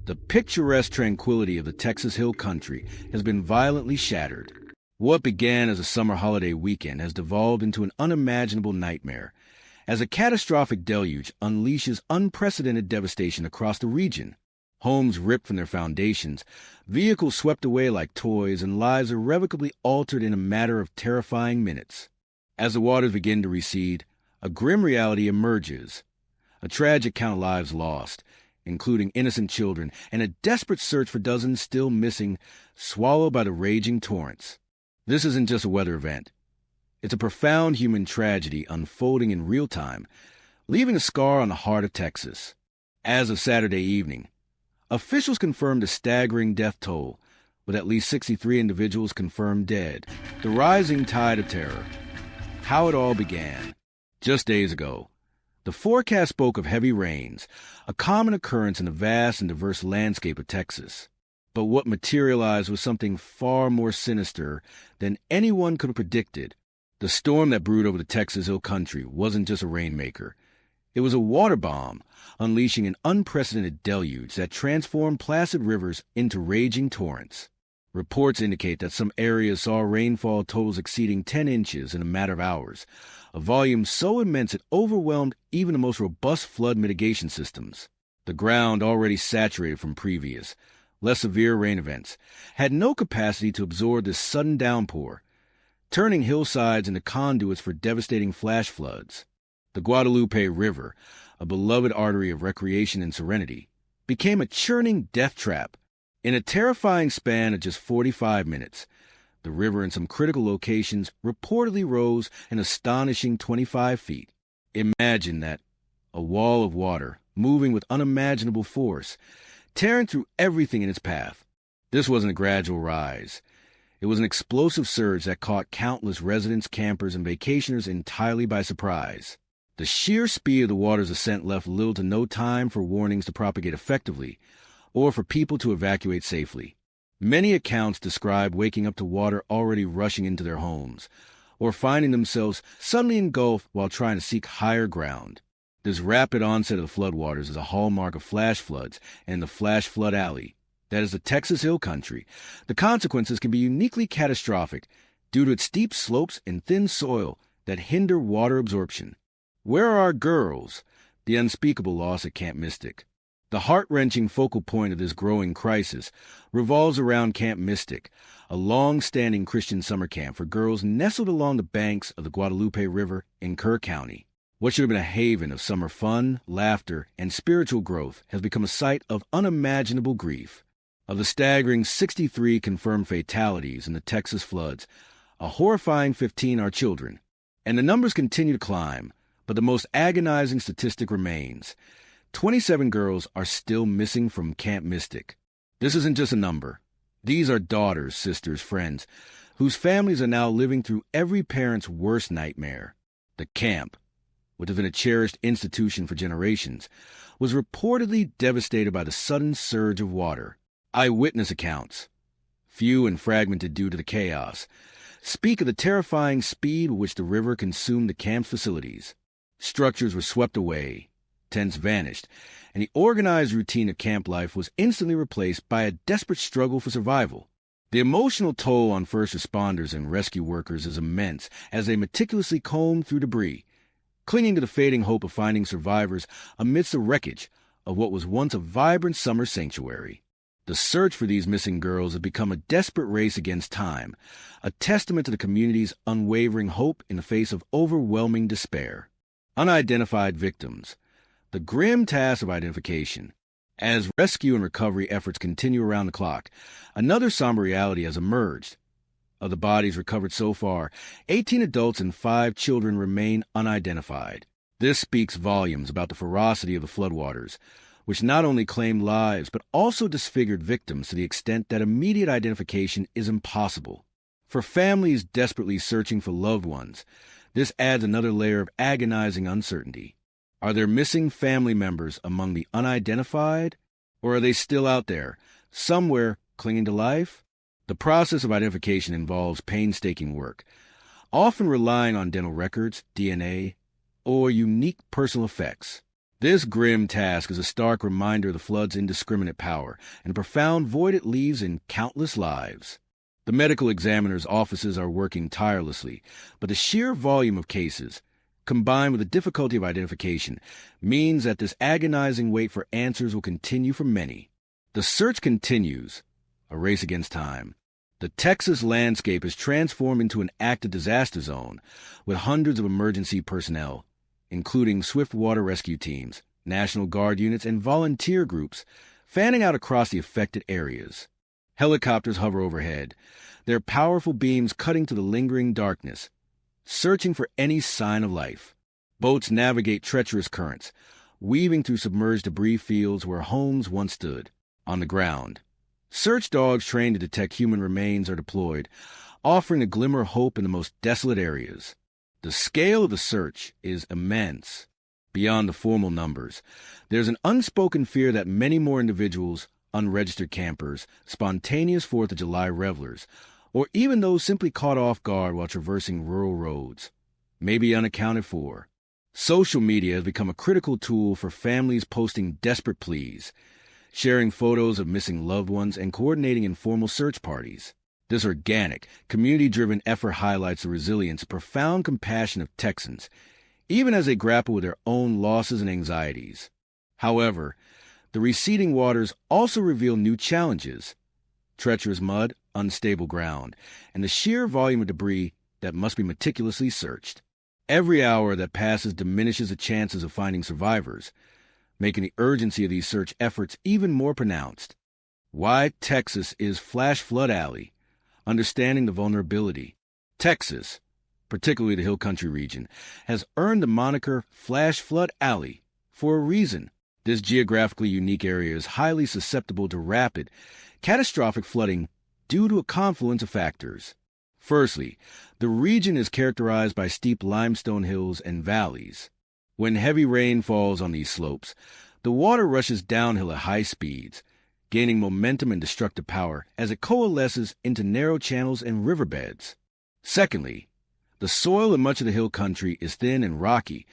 The picturesque tranquility of the Texas Hill Country has been violently shattered. What began as a summer holiday weekend has devolved into an unimaginable nightmare, as a catastrophic deluge unleashes unprecedented devastation across the region. Homes ripped from their foundations, vehicles swept away like toys, and lives irrevocably altered in a matter of terrifying minutes. As the waters begin to recede, a grim reality emerges. A tragic count of lives lost, including innocent children, and a desperate search for dozens still missing, swallowed by the raging torrents. This isn't just a weather event. It's a profound human tragedy unfolding in real time, leaving a scar on the heart of Texas. As of Saturday evening, officials confirmed a staggering death toll, with at least 63 individuals confirmed dead. The rising tide of terror. How it all began. Just days ago, the forecast spoke of heavy rains, a common occurrence in the vast and diverse landscape of Texas. But what materialized was something far more sinister than anyone could have predicted. The storm that brewed over the Texas Hill Country wasn't just a rainmaker. It was a water bomb, unleashing an unprecedented deluge that transformed placid rivers into raging torrents. Reports indicate that some areas saw rainfall totals exceeding 10 inches in a matter of hours, a volume so immense it overwhelmed even the most robust flood mitigation systems. The ground, already saturated from previous, less severe rain events, had no capacity to absorb this sudden downpour, turning hillsides into conduits for devastating flash floods. The Guadalupe River, a beloved artery of recreation and serenity, became a churning death trap. In a terrifying span of just 45 minutes, the river in some critical locations reportedly rose an astonishing 25 feet. Imagine that, a wall of water, moving with unimaginable force, tearing through everything in its path. This wasn't a gradual rise. It was an explosive surge that caught countless residents, campers, and vacationers entirely by surprise. The sheer speed of the water's ascent left little to no time for warnings to propagate effectively, or for people to evacuate safely. Many accounts describe waking up to water already rushing into their homes, or finding themselves suddenly engulfed while trying to seek higher ground. This rapid onset of the floodwaters is a hallmark of flash floods and the flash flood alley. That is the Texas Hill Country. The consequences can be uniquely catastrophic due to its steep slopes and thin soil that hinder water absorption. Where are our girls? The unspeakable loss at Camp Mystic. The heart-wrenching focal point of this growing crisis revolves around Camp Mystic, a long-standing Christian summer camp for girls nestled along the banks of the Guadalupe River in Kerr County. What should have been a haven of summer fun, laughter, and spiritual growth has become a site of unimaginable grief. Of the staggering 63 confirmed fatalities in the Texas floods, a horrifying 15 are children. And the numbers continue to climb, but the most agonizing statistic remains. 27 girls are still missing from Camp Mystic. This isn't just a number. These are daughters, sisters, friends, whose families are now living through every parent's worst nightmare. The camp, which has been a cherished institution for generations, was reportedly devastated by the sudden surge of water. Eyewitness accounts, few and fragmented due to the chaos, speak of the terrifying speed with which the river consumed the camp's facilities. Structures were swept away, tents vanished, and the organized routine of camp life was instantly replaced by a desperate struggle for survival. The emotional toll on first responders and rescue workers is immense as they meticulously comb through debris, clinging to the fading hope of finding survivors amidst the wreckage of what was once a vibrant summer sanctuary. The search for these missing girls has become a desperate race against time, a testament to the community's unwavering hope in the face of overwhelming despair. Unidentified victims. The grim task of identification. As rescue and recovery efforts continue around the clock, another somber reality has emerged. Of the bodies recovered so far, 18 adults and 5 children remain unidentified. This speaks volumes about the ferocity of the floodwaters, which not only claimed lives but also disfigured victims to the extent that immediate identification is impossible. For families desperately searching for loved ones, this adds another layer of agonizing uncertainty. Are there missing family members among the unidentified? Or are they still out there, somewhere clinging to life? The process of identification involves painstaking work, often relying on dental records, DNA, or unique personal effects. This grim task is a stark reminder of the flood's indiscriminate power and the profound void it leaves in countless lives. The medical examiner's offices are working tirelessly, but the sheer volume of cases, combined with the difficulty of identification, means that this agonizing wait for answers will continue for many. The search continues, a race against time. The Texas landscape is transformed into an active disaster zone, with hundreds of emergency personnel, including swift water rescue teams, National Guard units, and volunteer groups, fanning out across the affected areas. Helicopters hover overhead, their powerful beams cutting to the lingering darkness, searching for any sign of life. Boats navigate treacherous currents, weaving through submerged debris fields where homes once stood. On the ground, search dogs trained to detect human remains are deployed, offering a glimmer of hope in the most desolate areas. The scale of the search is immense. Beyond the formal numbers, there's an unspoken fear that many more individuals, unregistered campers, spontaneous 4th of July revelers, or even those simply caught off guard while traversing rural roads, may be unaccounted for. Social media has become a critical tool for families posting desperate pleas, sharing photos of missing loved ones, and coordinating informal search parties. This organic, community-driven effort highlights the resilience and profound compassion of Texans, even as they grapple with their own losses and anxieties. However, the receding waters also reveal new challenges: treacherous mud, unstable ground, and the sheer volume of debris that must be meticulously searched. Every hour that passes diminishes the chances of finding survivors, making the urgency of these search efforts even more pronounced. Why Texas is Flash Flood Alley. Understanding the vulnerability. Texas, particularly the Hill Country region, has earned the moniker Flash Flood Alley for a reason. This geographically unique area is highly susceptible to rapid, catastrophic flooding due to a confluence of factors. Firstly, the region is characterized by steep limestone hills and valleys. When heavy rain falls on these slopes, the water rushes downhill at high speeds, gaining momentum and destructive power as it coalesces into narrow channels and riverbeds. Secondly, the soil in much of the hill country is thin and rocky,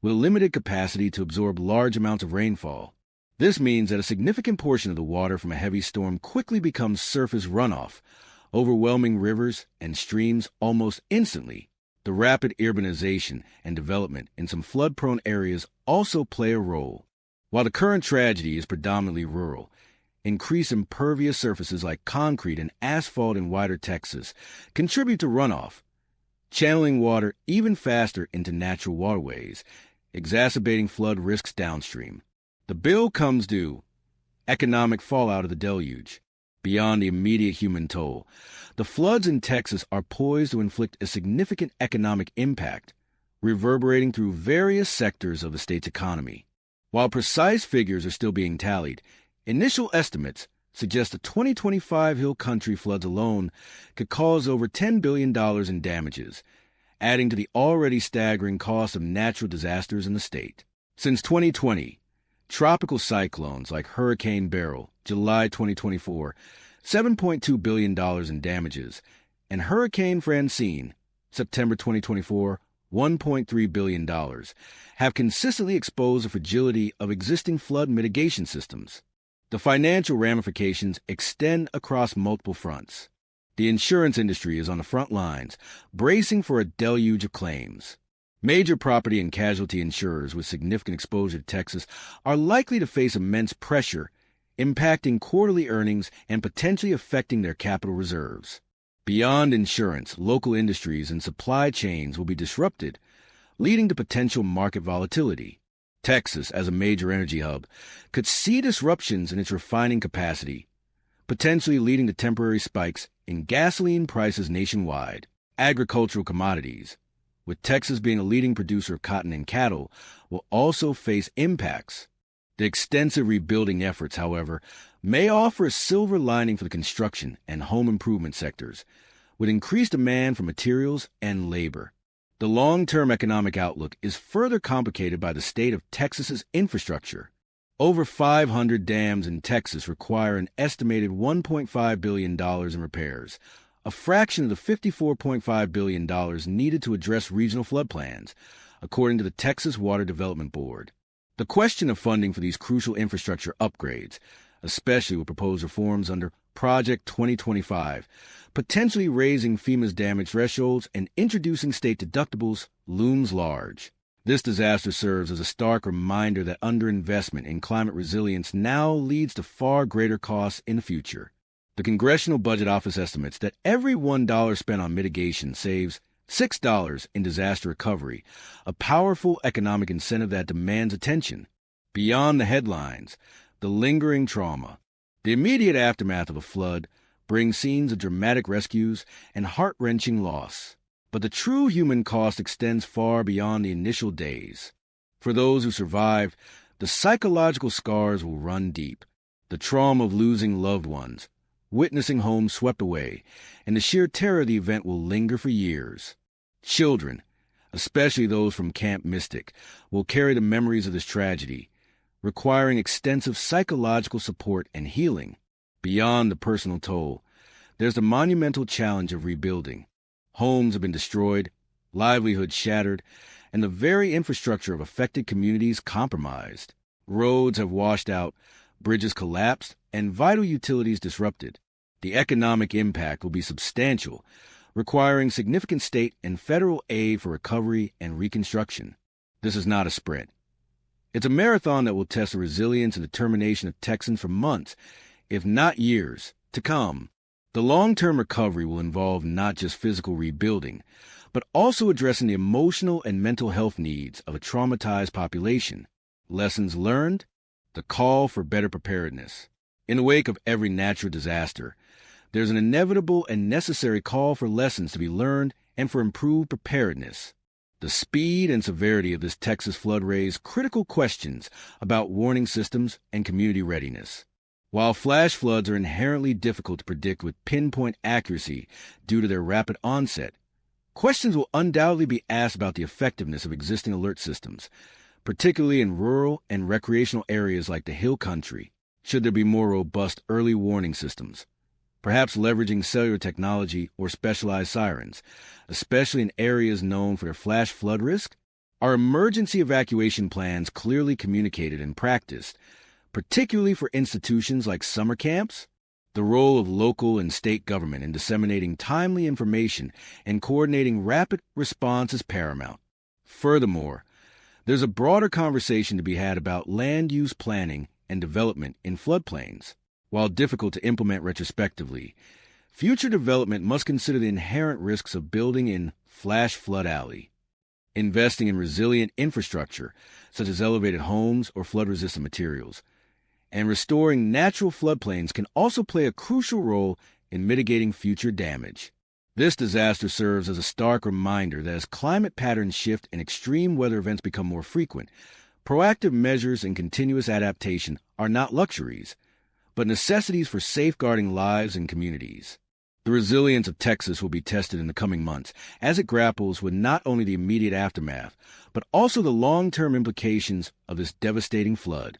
with a limited capacity to absorb large amounts of rainfall. This means that a significant portion of the water from a heavy storm quickly becomes surface runoff, overwhelming rivers and streams almost instantly. The rapid urbanization and development in some flood-prone areas also play a role. While the current tragedy is predominantly rural, increased impervious surfaces like concrete and asphalt in wider Texas contribute to runoff, channeling water even faster into natural waterways, exacerbating flood risks downstream. The bill comes due: economic fallout of the deluge. Beyond the immediate human toll, the floods in Texas are poised to inflict a significant economic impact, reverberating through various sectors of the state's economy. While precise figures are still being tallied, initial estimates suggest the 2025 Hill Country floods alone could cause over $10 billion in damages, adding to the already staggering cost of natural disasters in the state. Since 2020, tropical cyclones like Hurricane Beryl, July 2024, $7.2 billion in damages, and Hurricane Francine, September 2024, $1.3 billion, have consistently exposed the fragility of existing flood mitigation systems. The financial ramifications extend across multiple fronts. The insurance industry is on the front lines, bracing for a deluge of claims. Major property and casualty insurers with significant exposure to Texas are likely to face immense pressure, impacting quarterly earnings and potentially affecting their capital reserves. Beyond insurance, local industries and supply chains will be disrupted, leading to potential market volatility. Texas, as a major energy hub, could see disruptions in its refining capacity, potentially leading to temporary spikes in gasoline prices nationwide. Agricultural commodities, with Texas being a leading producer of cotton and cattle, will also face impacts. The extensive rebuilding efforts, however, may offer a silver lining for the construction and home improvement sectors, with increased demand for materials and labor. The long-term economic outlook is further complicated by the state of Texas's infrastructure. Over 500 dams in Texas require an estimated $1.5 billion in repairs, a fraction of the $54.5 billion needed to address regional flood plans, according to the Texas Water Development Board. The question of funding for these crucial infrastructure upgrades, especially with proposed reforms under Project 2025, potentially raising FEMA's damage thresholds and introducing state deductibles, looms large. This disaster serves as a stark reminder that underinvestment in climate resilience now leads to far greater costs in the future. The Congressional Budget Office estimates that every $1 spent on mitigation saves $6 in disaster recovery, a powerful economic incentive that demands attention. Beyond the headlines, the lingering trauma, the immediate aftermath of a flood, brings scenes of dramatic rescues and heart-wrenching loss. But the true human cost extends far beyond the initial days. For those who survived, the psychological scars will run deep. The trauma of losing loved ones, witnessing homes swept away, and the sheer terror of the event will linger for years. Children, especially those from Camp Mystic, will carry the memories of this tragedy, requiring extensive psychological support and healing. Beyond the personal toll, there's the monumental challenge of rebuilding. Homes have been destroyed, livelihoods shattered, and the very infrastructure of affected communities compromised. Roads have washed out, bridges collapsed, and vital utilities disrupted. The economic impact will be substantial, requiring significant state and federal aid for recovery and reconstruction. This is not a sprint. It's a marathon that will test the resilience and determination of Texans for months, if not years, to come. The long-term recovery will involve not just physical rebuilding, but also addressing the emotional and mental health needs of a traumatized population. Lessons learned, the call for better preparedness. In the wake of every natural disaster, there's an inevitable and necessary call for lessons to be learned and for improved preparedness. The speed and severity of this Texas flood raise critical questions about warning systems and community readiness. While flash floods are inherently difficult to predict with pinpoint accuracy due to their rapid onset, questions will undoubtedly be asked about the effectiveness of existing alert systems, particularly in rural and recreational areas like the Hill Country. Should there be more robust early warning systems, perhaps leveraging cellular technology or specialized sirens, especially in areas known for their flash flood risk? Are emergency evacuation plans clearly communicated and practiced, particularly for institutions like summer camps? The role of local and state government in disseminating timely information and coordinating rapid response is paramount. Furthermore, there's a broader conversation to be had about land use planning and development in floodplains. While difficult to implement retrospectively, future development must consider the inherent risks of building in flash flood alley. Investing in resilient infrastructure, such as elevated homes or flood-resistant materials, and restoring natural floodplains can also play a crucial role in mitigating future damage. This disaster serves as a stark reminder that as climate patterns shift and extreme weather events become more frequent, proactive measures and continuous adaptation are not luxuries, but necessities for safeguarding lives and communities. The resilience of Texas will be tested in the coming months as it grapples with not only the immediate aftermath, but also the long-term implications of this devastating flood.